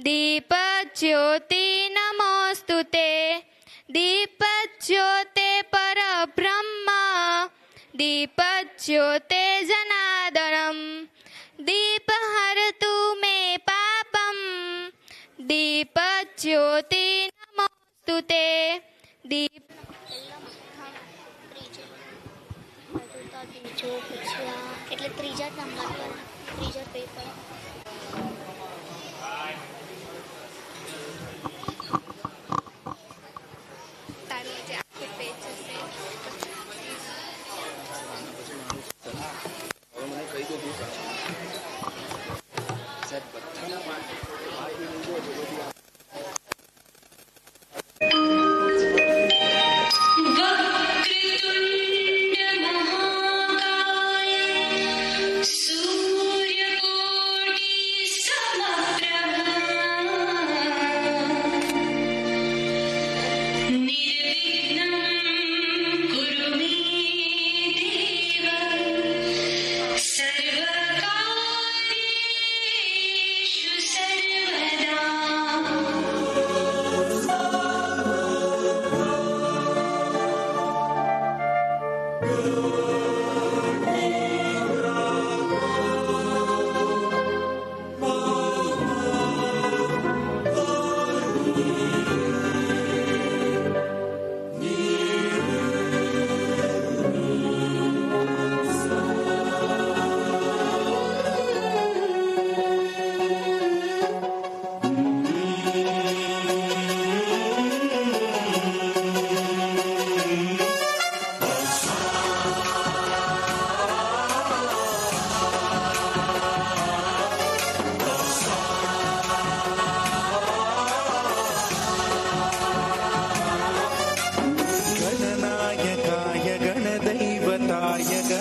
दीपज्योति नमोस्तुते दीपज्योते परब्रह्म दीपज्योते जनार्दनम दीपहरतु मे पापम दीपज्योति नमोस्तुते दीप એટલે ત્રીજા નંબર પર ત્રીજા પેપર તારું જે આખું પેજ છે મને કહી દો સાહેબ બધાના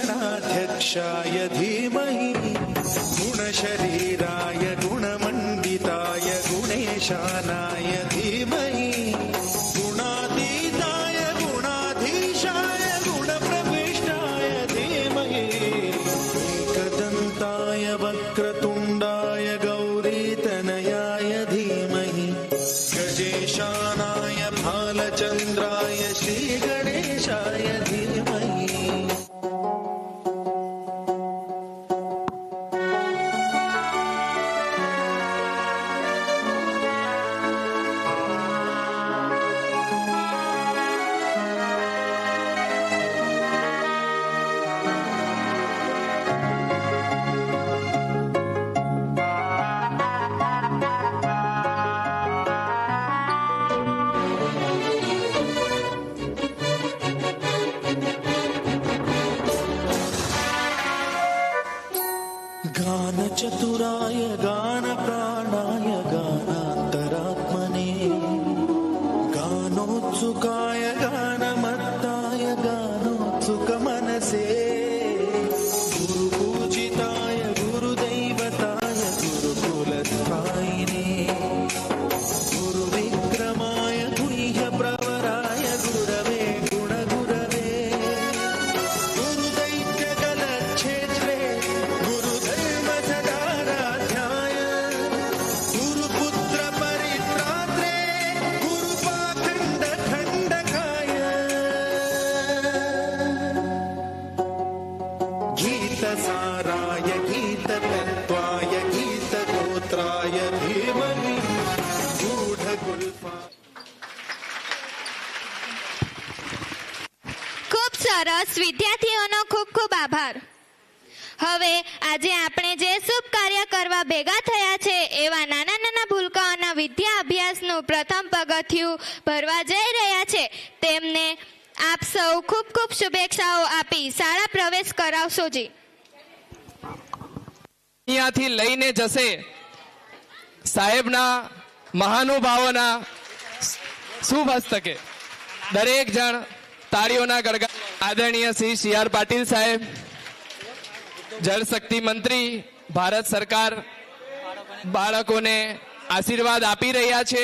गणाध्यक्षाय धीमहि गुणशरीराय गुणमण्डिताय गुणेशानाय धीमहि गुणातीताय गुणाधीशाय गुणप्रविष्टाय धीमहि एकदन्ताय वक्रतुण्डाय गौरीतनयाय धीमहि गजेशानाय भालचन्द्राय श्रीगणेशाय धीमहि गानचतुराय गानप्राणाय गानान्तरात्मने गानोत्सुकाय गानमत्ताय गानोत्सुकमनसे गुरुपूजिताय गुरुदैवताय गुरुकुलस्थायिने गुरुविक्रमाय गुह्यप्रवराय गुरवे गुणगुरवे गुरुदैत्यकलक्षेत्रे गुरुधर्मसदाराध्याय गुरुपुत्रपरित्रात्रे गुरुपाखण्डखण्डकाय गीतसाराय गीततत्त्वाय गीतगोत्राय धीमहि गूढगुल्फा ખૂબ સરસ વિદ્યાર્થીઓનો ખૂબ ખૂબ આભાર. હવે આજે આપણે જે શુભ કાર્ય કરવા ભેગા થયા છે એવા નાના નાના ભૂલકાઓના વિદ્યા અભ્યાસનું પ્રથમ પગથિયું ભરવા જઈ રહ્યા છે તેમને આપ સૌ ખૂબ ખૂબ શુભેચ્છાઓ આપી શાળા પ્રવેશ કરાવશો જી. અહીંયાથી લઈને જશે સાહેબના મહાનુભાવોના શુભ હસ્તકે દરેક જણ તાળીઓના ગડગડા. આદરણીય શ્રી સી.આર. પાટીલ સાહેબ, જળશક્તિ મંત્રી, ભારત સરકાર બાળકોને આશીર્વાદ આપી રહ્યા છે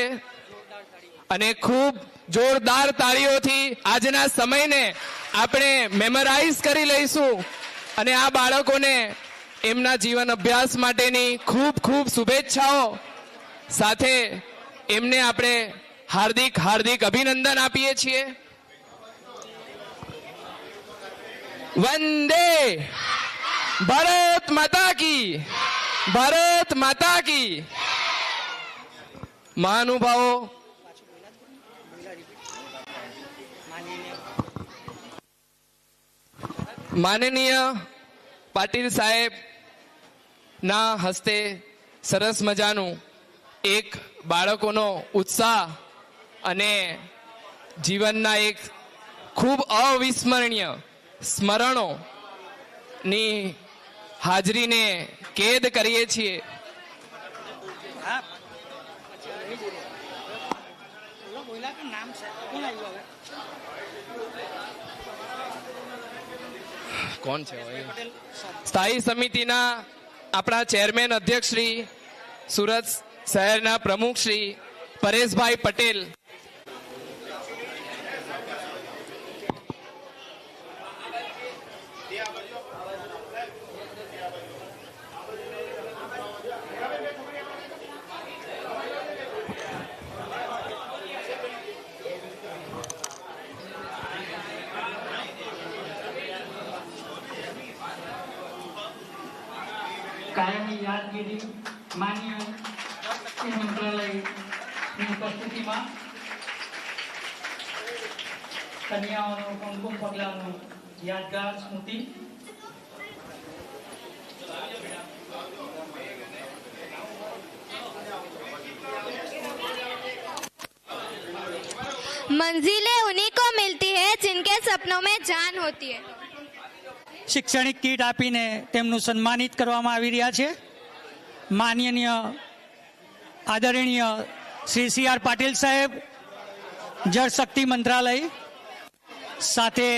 અને ખૂબ જોરદાર તાળીઓથી આજના સમયને આપણે મેમરાઇઝ કરી લઈશું અને આ બાળકોને એમના જીવન અભ્યાસ માટેની ખૂબ ખૂબ શુભેચ્છાઓ સાથે એમને આપણે હાર્દિક હાર્દિક અભિનંદન આપીએ છીએ. વંદે ભારત માતા કી, ભારત માતા કી. મહાનુભાવો, માનનીય પાટીલ સાહેબ ના હસ્તે સરસ મજાનું એક બાળકોનો ઉત્સાહ અને જીવનના એક ખૂબ અવિસ્મરણીય સ્મરણોની હાજરીને કેદ કરીએ છીએ. કોણ છે સ્થાયી સમિતિના આપણા ચેરમેન અધ્યક્ષ શ્રી, સુરત શહેરના પ્રમુખ શ્રી પરેશભાઈ પટેલ, કાયમી યાદગીરી માન્ય મંત્રાલયની ઉપસ્થિતિમાં કન્યાઓનું કુમકુમ પગલાનું યાદગાર સ્મૃતિ. मंजिलें उन्हीं को मिलती है जिनके सपनों में जान होती है. શૈક્ષણિક કીટ આપીને તેમનું સન્માનિત કરવામાં આવી રહ્યા છે. માનનીય આદરણીય શ્રી સી.આર. પાટીલ સાહેબ, જળશક્તિ મંત્રાલય, સાથે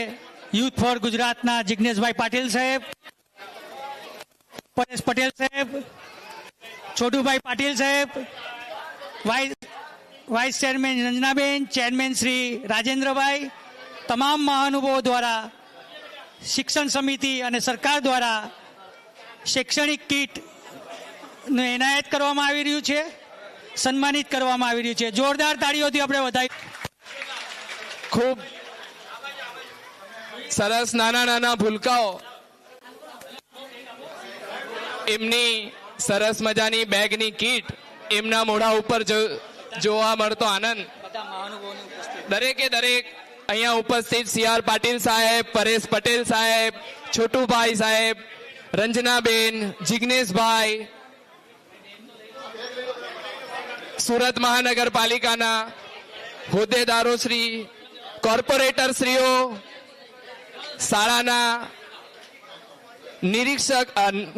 યુથ ફોર ગુજરાતના જિજ્ઞેશભાઈ પાટીલ સાહેબ, પરેશ પટેલ સાહેબ, છોટુભાઈ પાટીલ સાહેબ, vice chairman Ranjanaben, chairman Shri Rajendrabhai, તમામ મહાનુભાવો દ્વારા શિક્ષણ સમિતિ અને સરકાર દ્વારા શૈક્ષણિક કીટનું એનાયત કરવામાં આવી રહ્યું છે, સન્માનિત કરવામાં આવી રહ્યું છે. જોરદાર તાળીઓથી આપણે વધાવી. ખૂબ સરસ નાના નાના ભૂલકાઓ એમની સરસ મજાની બેગની કીટ, એમના મોઢા ઉપર જોવા મળતો આનંદ. દરેકે દરેક અહીંયા ઉપસ્થિત સી.આર. પાટીલ સાહેબ, પરેશ પટેલ સાહેબ, છોટુભાઈ સાહેબ, રંજનાબેન, જિજ્ઞેશભાઈ, સુરત મહાનગરપાલિકાના હોદ્દેદારો શ્રી, કોર્પોરેટર શ્રીઓ, શાળાના નિરીક્ષક,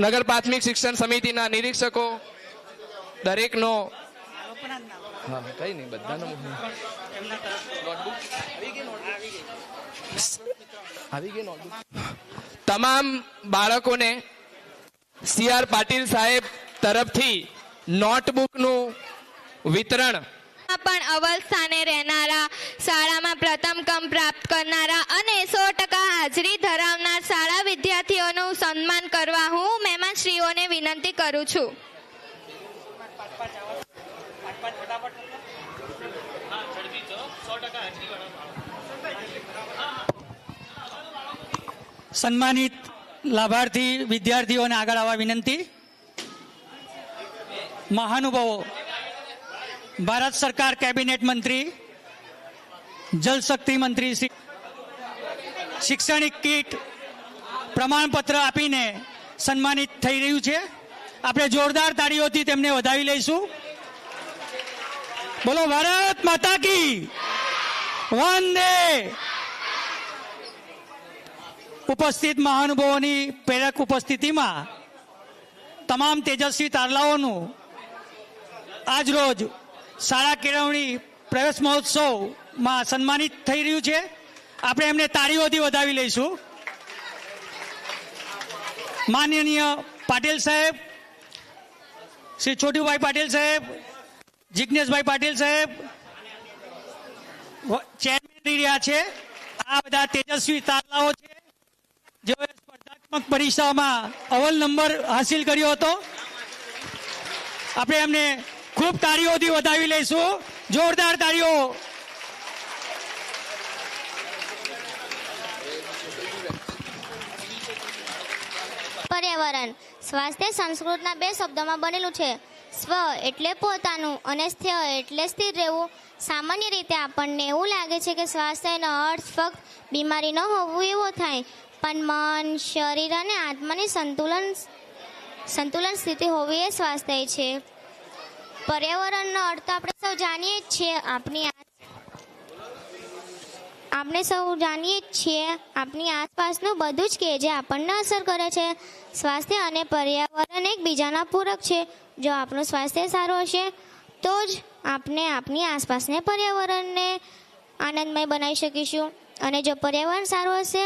નગર પ્રાથમિક શિક્ષણ સમિતિના નિરીક્ષકો, દરેકનો કઈ નહીં બધાનો તમામ બાળકોને સી.આર. પાટીલ સાહેબ તરફથી નોટબુકનું વિતરણ. પણ અવ્વલ સ્થાને રહેનારા, શાળામાં પ્રથમ ક્રમ પ્રાપ્ત કરનારા અને 100% હાજરી ધરાવનાર શાળા વિદ્યાર્થીઓનું સન્માન કરવા હું મહેમાનશ્રીઓને વિનંતી કરું છું. સન્માનિત લાભાર્થી વિદ્યાર્થીઓને આગળ આવવા વિનંતી. મહાનુભાવો, ભારત સરકાર કેબિનેટ મંત્રી, જલશક્તિ મંત્રી શ્રી શૈક્ષણિક કીટ પ્રમાણપત્ર આપીને સન્માનિત થઈ રહ્યું છે. આપણે જોરદાર તાળીઓથી તેમને વધાવી લઈશું. બોલો ભારત માતા કી, વંદે. ઉપસ્થિત મહાનુભાવોની પ્રેરક ઉપસ્થિતિમાં તમામ તેજસ્વી તારલાઓનું આજરોજ શાળા કેળવણી પ્રવેશ મહોત્સવમાં સન્માનિત થઈ રહ્યું છે. આપણે એમને તાળીઓથી વધાવી લઈશું. માનનીય પાટીલ સાહેબ, શ્રી છોટુભાઈ પાટીલ સાહેબ, જિજ્ઞેશભાઈ પાટીલ સાહેબ ચેરમેન રહી રહ્યા છે. આ બધા તેજસ્વી તારલાઓ છે જેઓએ સ્પર્ધાત્મક પરીક્ષામાં અવ્વલ નંબર હાસિલ કર્યો હતો. આપણે એમને ખૂબ તાળીઓથી વધાવી લઈશું. જોરદાર તાળીઓ. પર્યાવરણ સ્વાસ્થ્ય સંસ્કૃતના 2 શબ્દોમાં બનેલું છે. સ્વ એટલે પોતાનું અને સ્થ્ય એટલે સ્થિર રહેવું. સામાન્ય રીતે આપણને એવું લાગે છે કે સ્વાસ્થ્યનો અર્થ ફક્ત બીમારી ન હોવું એવો થાય, પણ મન, શરીર અને આત્માની સંતુલન સ્થિતિ હોવી એ સ્વાસ્થ્ય છે. પર્યાવરણનો અર્થ આપણે સૌ જાણીએ જ છીએ. આપણે સૌ જાણીએ જ છીએ આપણી આસપાસનું બધું જ કે જે આપણને અસર કરે છે. સ્વાસ્થ્ય અને પર્યાવરણ એકબીજાના પૂરક છે. જો આપણું સ્વાસ્થ્ય સારું હશે તો જ આપણે આપણી આસપાસને પર્યાવરણને આનંદમય બનાવી શકીશું, અને જો પર્યાવરણ સારું હશે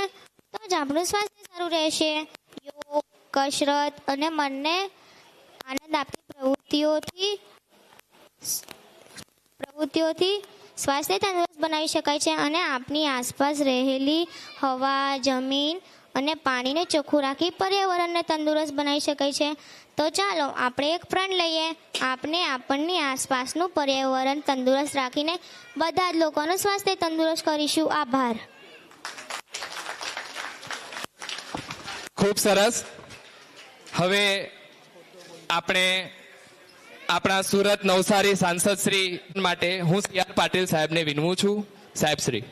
તો જ આપણું સ્વાસ્થ્ય સારું રહેશે. યોગ, કસરત અને મનને આનંદ આપતી પ્રવૃત્તિઓથી સ્વાસ્થ્ય તંદુરસ્ત બનાવી શકાય છે, અને આપણી આસપાસ રહેલી હવા, જમીન અને પાણીને ચોખ્ખું રાખી પર્યાવરણને તંદુરસ્ત બનાવી શકાય છે. તો ચાલો આપણે એક પ્રણ લઈએ. આપણે આપણની આસપાસનું પર્યાવરણ તંદુરસ્ત રાખીને બધા જ લોકોનું સ્વાસ્થ્ય તંદુરસ્ત કરીશું. આભાર. ખૂબ સરસ. હવે આપણે આપણા સુરત નવસારી સાંસદ શ્રી માટે હું CR પાટીલ સાહેબને વિનવું છું. સાહેબ શ્રી.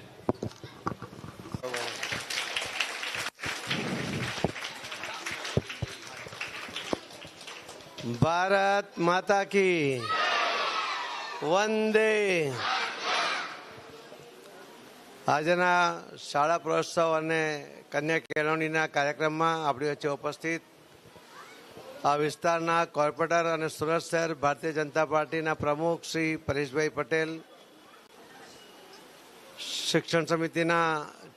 ભારત માતા કી વંદે. આજના શાળા પ્રવેશોત્સવ અને કન્યા કેળવણીના કાર્યક્રમમાં આપણી વચ્ચે ઉપસ્થિત આ વિસ્તારના કોર્પોરેટર અને સુરત શહેર ભારતીય જનતા પાર્ટીના પ્રમુખ શ્રી પરેશભાઈ પટેલ, શિક્ષણ સમિતિના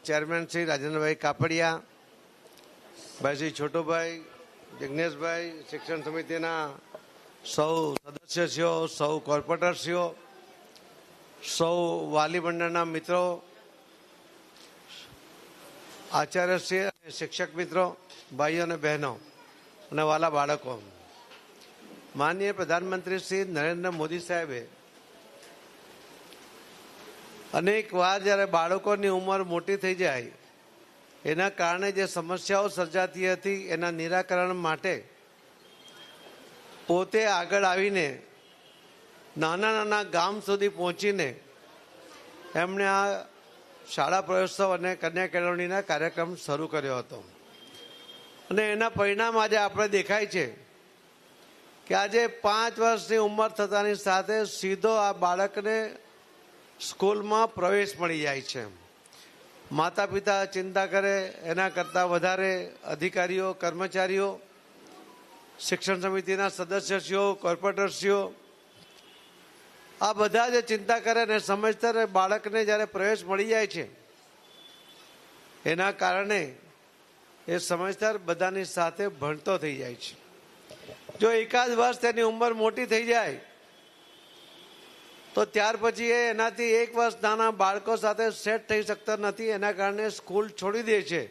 ચેરમેન શ્રી રાજેન્દ્રભાઈ કાપડિયા, ભાઈ શ્રી છોટુભાઈ, જિજ્ઞેશભાઈ, શિક્ષણ સમિતિના સૌ સદસ્યશ્રીઓ, સૌ કોર્પોરેટરશ્રીઓ, સૌ વાલી મંડળના મિત્રો, આચાર્યશ્રી અને શિક્ષક મિત્રો, ભાઈઓ અને બહેનો અને વાલા બાળકો, માનનીય પ્રધાનમંત્રી શ્રી નરેન્દ્ર મોદી સાહેબે અનેક વાર જ્યારે બાળકોની ઉંમર મોટી થઈ જાય એના કારણે જે સમસ્યાઓ સર્જાતી હતી એના નિરાકરણ માટે પોતે આગળ આવીને નાના નાના ગામ સુધી પહોંચીને એમણે આ શાળા પ્રવેશોત્સવ અને કન્યા કેળવણીના કાર્યક્રમ શરૂ કર્યો હતો. અને એના પરિણામ આજે આપણે દેખાય છે કે આજે 5 વર્ષની ઉંમર થતાની સાથે સીધો આ બાળકને સ્કૂલમાં પ્રવેશ મળી જાય છે. માતા પિતા ચિંતા કરે એના કરતાં વધારે અધિકારીઓ, કર્મચારીઓ, શિક્ષણ સમિતિના સદસ્યશ્રીઓ, કોર્પોરેટરશ્રીઓ આ બધા જે ચિંતા કરે ને સમજતર બાળકને જ્યારે પ્રવેશ મળી જાય છે એના કારણે એ સમજદાર બધાની સાથે ભણતો થઈ જાય છે. જો એકાદ વર્ષ તેની ઉંમર મોટી થઈ જાય તો ત્યાર પછી એ એનાથી 1 વર્ષ નાના બાળકો સાથે સેટ થઈ શકતા નથી. એના કારણે સ્કૂલ છોડી દે છે.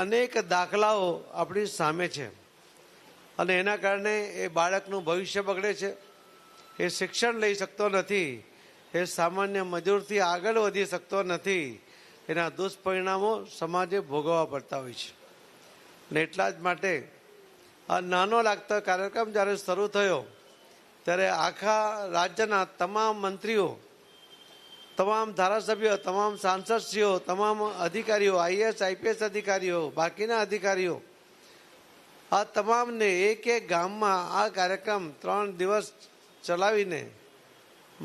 અનેક દાખલાઓ આપણી સામે છે અને એના કારણે એ બાળકનું ભવિષ્ય બગડે છે. એ શિક્ષણ લઈ શકતો નથી. એ સામાન્ય મજૂરથી આગળ વધી શકતો નથી. એના દુષ્પરિણામો સમાજે ભોગવવા પડતા હોય છે. અને એટલા જ માટે આ નાનો લાગતો કાર્યક્રમ જ્યારે શરૂ થયો ત્યારે આખા રાજ્યના તમામ મંત્રીઓ, તમામ ધારાસભ્યો, તમામ સાંસદશ્રીઓ, તમામ અધિકારીઓ, IAS, IPS અધિકારીઓ, બાકીના અધિકારીઓ આ તમામને એક ગામમાં આ કાર્યક્રમ 3 દિવસ ચલાવીને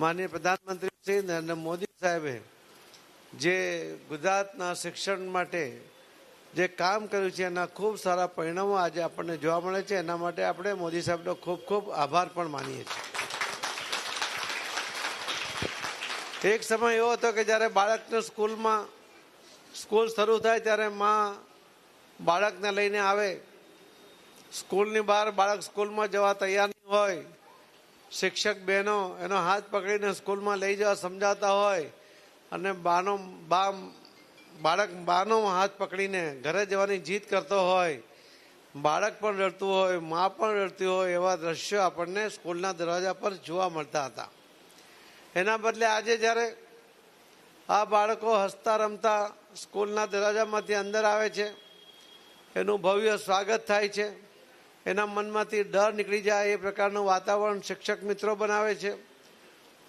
માનનીય પ્રધાનમંત્રી શ્રી નરેન્દ્ર મોદી સાહેબે જે ગુજરાતના શિક્ષણ માટે જે કામ કર્યું છે એના ખૂબ સારા પરિણામો આજે આપણને જોવા મળે છે. એના માટે આપણે મોદી સાહેબનો ખૂબ ખૂબ આભાર પણ માનીએ છીએ. એક સમય એવો હતો કે જ્યારે બાળકને સ્કૂલ શરૂ થાય ત્યારે માં બાળકને લઈને આવે, સ્કૂલની બહાર બાળક સ્કૂલમાં જવા તૈયાર નહીં હોય, શિક્ષક બહેનો એનો હાથ પકડીને સ્કૂલમાં લઈ જવા સમજાવતા હોય અને બાળક બાનો હાથ પકડીને ઘરે જવાની જીદ કરતો હોય બાળક પણ રડતું હોય, મા પણ રડતી હોય એવા દ્રશ્યો આપણને સ્કૂલના દરવાજા પર જોવા મળતા હતા. એના બદલે આજે જ્યારે આ બાળકો હસતા રમતા સ્કૂલના દરવાજામાંથી અંદર આવે છે, એનું ભવ્ય સ્વાગત થાય છે, એના મનમાંથી ડર નીકળી જાય એ પ્રકારનું વાતાવરણ શિક્ષક મિત્રો બનાવે છે,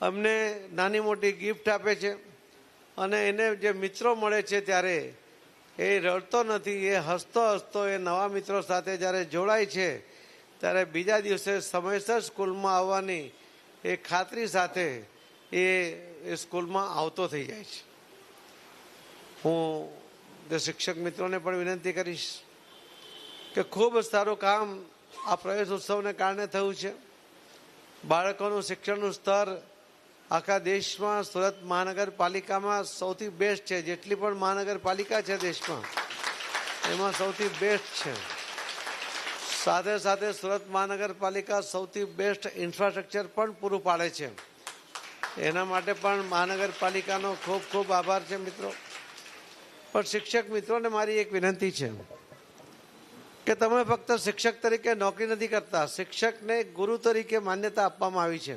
અમને નાની મોટી ગિફ્ટ આપે છે અને એને જે મિત્રો મળે છે ત્યારે એ રડતો નથી, એ હસતો હસતો એ નવા મિત્રો સાથે જ્યારે જોડાય છે ત્યારે બીજા દિવસે સમયસર સ્કૂલમાં આવવાની એ ખાતરી સાથે એ સ્કૂલમાં આવતો થઈ જાય છે. હું જે શિક્ષક મિત્રોને પણ વિનંતી કરીશ કે ખૂબ સારું કામ આ પ્રવેશ ઉત્સવને કારણે થયું છે. બાળકોનું શિક્ષણનું સ્તર આખા દેશમાં સુરત મહાનગરપાલિકામાં સૌથી બેસ્ટ છે. જેટલી પણ મહાનગરપાલિકા છે દેશમાં એમાં સૌથી બેસ્ટ છે. સાથે સાથે સુરત મહાનગરપાલિકા સૌથી બેસ્ટ ઇન્ફ્રાસ્ટ્રક્ચર પણ પૂરું પાડે છે. એના માટે પણ મહાનગરપાલિકાનો ખૂબ ખૂબ આભાર છે મિત્રો. પણ શિક્ષક મિત્રોને મારી એક વિનંતી છે કે તમે ફક્ત શિક્ષક તરીકે નોકરી નથી કરતા, શિક્ષકને ગુરુ તરીકે માન્યતા આપવામાં આવી છે.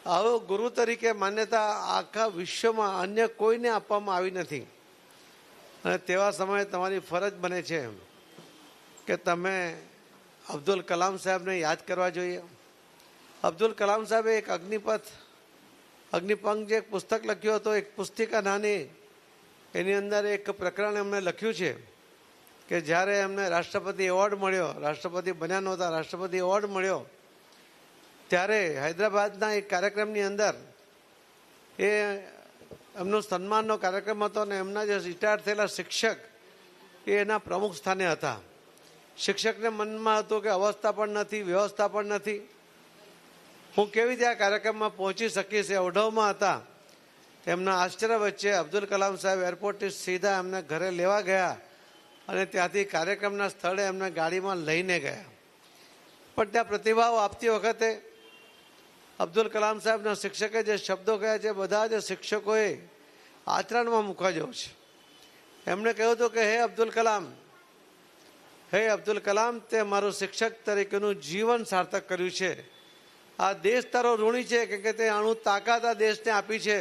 આવો ગુરુ તરીકે માન્યતા આખા વિશ્વમાં અન્ય કોઈને આપવામાં આવી નથી. અને તેવા સમયે તમારી ફરજ બને છે કે તમે અબ્દુલ કલામ સાહેબને યાદ કરવા જોઈએ. અબ્દુલ કલામ સાહેબે એક અગ્નિપંખ જે એક પુસ્તક લખ્યું હતો, એક પુસ્તિકા નાની, એની અંદર એક પ્રકરણ એમણે લખ્યું છે કે જ્યારે એમને રાષ્ટ્રપતિ એવોર્ડ મળ્યો, રાષ્ટ્રપતિ બન્યા નહોતા, રાષ્ટ્રપતિ એવોર્ડ મળ્યો ત્યારે હૈદરાબાદના એક કાર્યક્રમની અંદર એ એમનો સન્માનનો કાર્યક્રમ હતો અને એમના જે રિટાયર થયેલા શિક્ષક એ એના પ્રમુખ સ્થાને હતા. શિક્ષકને મનમાં હતું કે અવસ્થા પણ નથી, વ્યવસ્થા પણ નથી, હું કેવી રીતે આ કાર્યક્રમમાં પહોંચી શકીશ, એ અવઢવમાં હતા. એમના આશ્ચર્ય વચ્ચે અબ્દુલ કલામ સાહેબ એરપોર્ટથી સીધા એમને ઘરે લેવા ગયા અને ત્યાંથી કાર્યક્રમના સ્થળે એમને ગાડીમાં લઈને ગયા. પણ ત્યાં પ્રતિભાવ આપતી વખતે અબ્દુલ કલામ સાહેબના શિક્ષકે જે શબ્દો કહ્યા છે બધા જ શિક્ષકોએ આચરણમાં મૂકવા જેવું છે. એમણે કહ્યું હતું કે હે અબ્દુલ કલામ, તે મારું શિક્ષક તરીકેનું જીવન સાર્થક કર્યું છે. આ દેશ તારો ઋણી છે કે તે અણુ તાકાત આ દેશને આપી છે,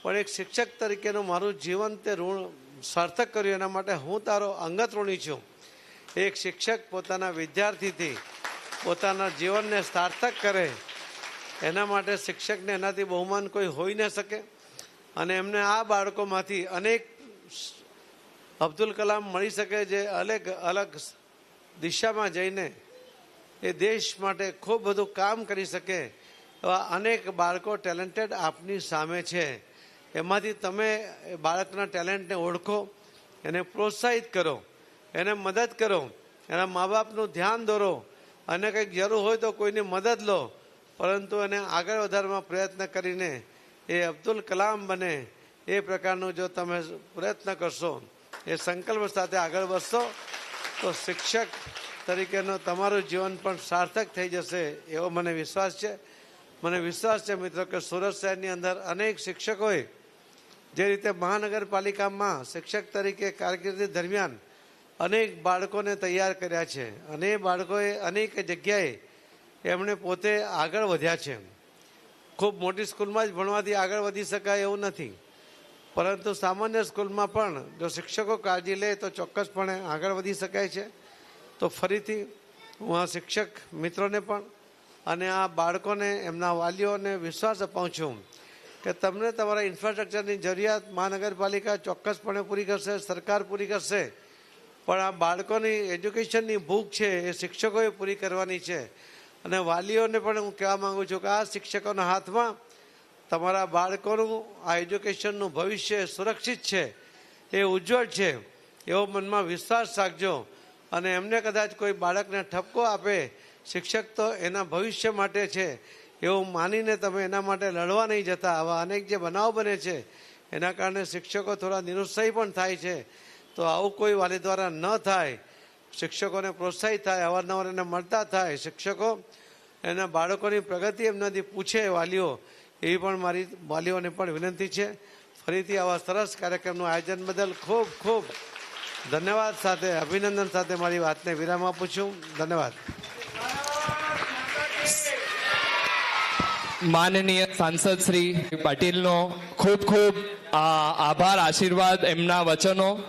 પણ એક શિક્ષક તરીકેનું મારું જીવન તે ઋણ સાર્થક કર્યું, એના માટે હું તારો અંગત ઋણી છું. એક શિક્ષક પોતાના વિદ્યાર્થીથી પોતાના જીવનને સાર્થક કરે એના માટે શિક્ષકને એનાથી બહુમાન કોઈ હોઈ ન શકે. અને એમને આ બાળકોમાંથી અનેક અબ્દુલ કલામ મળી શકે જે અલગ અલગ દિશામાં જઈને એ દેશ માટે ખૂબ બધું કામ કરી શકે એવા અનેક બાળકો ટેલેન્ટેડ આપની સામે છે. એમાંથી તમે બાળકના ટેલેન્ટને ઓળખો, એને પ્રોત્સાહિત કરો, એને મદદ કરો, એના મા બાપનું ધ્યાન દોરો અને કંઈક જરૂર હોય તો કોઈની મદદ લો, પરંતુ એને આગળ વધારવા પ્રયત્ન કરીને એ અબ્દુલ કલામ બને એ પ્રકારનું જો તમે પ્રયત્ન કરશો, એ સંકલ્પ સાથે આગળ વધશો તો શિક્ષક તરીકેનું તમારું જીવન પણ સાર્થક થઈ જશે એવો મને વિશ્વાસ છે. મને વિશ્વાસ છે મિત્રો કે સુરત શહેરની અંદર અનેક શિક્ષકોએ જે રીતે મહાનગરપાલિકામાં શિક્ષક તરીકે કારકિર્દી દરમિયાન અનેક બાળકોને તૈયાર કર્યા છે અને એ બાળકોએ અનેક જગ્યાએ એમણે પોતે આગળ વધ્યા છે. ખૂબ મોટી સ્કૂલમાં જ ભણવાથી આગળ વધી શકાય એવું નથી, પરંતુ સામાન્ય સ્કૂલમાં પણ જો શિક્ષકો કાળજી લે તો ચોક્કસપણે આગળ વધી શકાય છે. તો ફરીથી હું આ શિક્ષક મિત્રોને પણ અને આ બાળકોને, એમના વાલીઓને વિશ્વાસ અપાવું છું કે તમને તમારા ઇન્ફ્રાસ્ટ્રક્ચરની જરૂરિયાત મહાનગરપાલિકા ચોક્કસપણે પૂરી કરશે, સરકાર પૂરી કરશે, પણ આ બાળકોની એજ્યુકેશનની ભૂખ છે એ શિક્ષકોએ પૂરી કરવાની છે. અને વાલીઓને પણ હું કહેવા માગું છું કે આ શિક્ષકોના હાથમાં તમારા બાળકોનું આ એજ્યુકેશનનું ભવિષ્ય સુરક્ષિત છે, એ ઉજ્જવળ છે એવો મનમાં વિશ્વાસ રાખજો. અને એમને કદાચ કોઈ બાળકને ઠપકો આપે, શિક્ષક તો એના ભવિષ્ય માટે છે એવું માનીને તમે એના માટે લડવા નહીં જતા. આવા અનેક જે બનાવ બને છે એના કારણે શિક્ષકો થોડા નિરુત્સાહી પણ થાય છે. તો આવું કોઈ વાલી દ્વારા ન થાય, શિક્ષકોને પ્રોત્સાહિત થાય, અવારનવાર એને મળતા થાય, શિક્ષકો એના બાળકોની પ્રગતિ એમનાથી પૂછે વાલીઓ, એવી પણ મારી વાલીઓને પણ વિનંતી છે. ફરીથી આવા સરસ કાર્યક્રમનું આયોજન બદલ ખૂબ ખૂબ ધન્યવાદ સાથે અભિનંદન સાથે મારી વાતને વિરામ આપું છું. ધન્યવાદ. માનનીય સાંસદ શ્રી પાટીલનો ખૂબ ખૂબ આભાર, આશીર્વાદ, એમના વચનો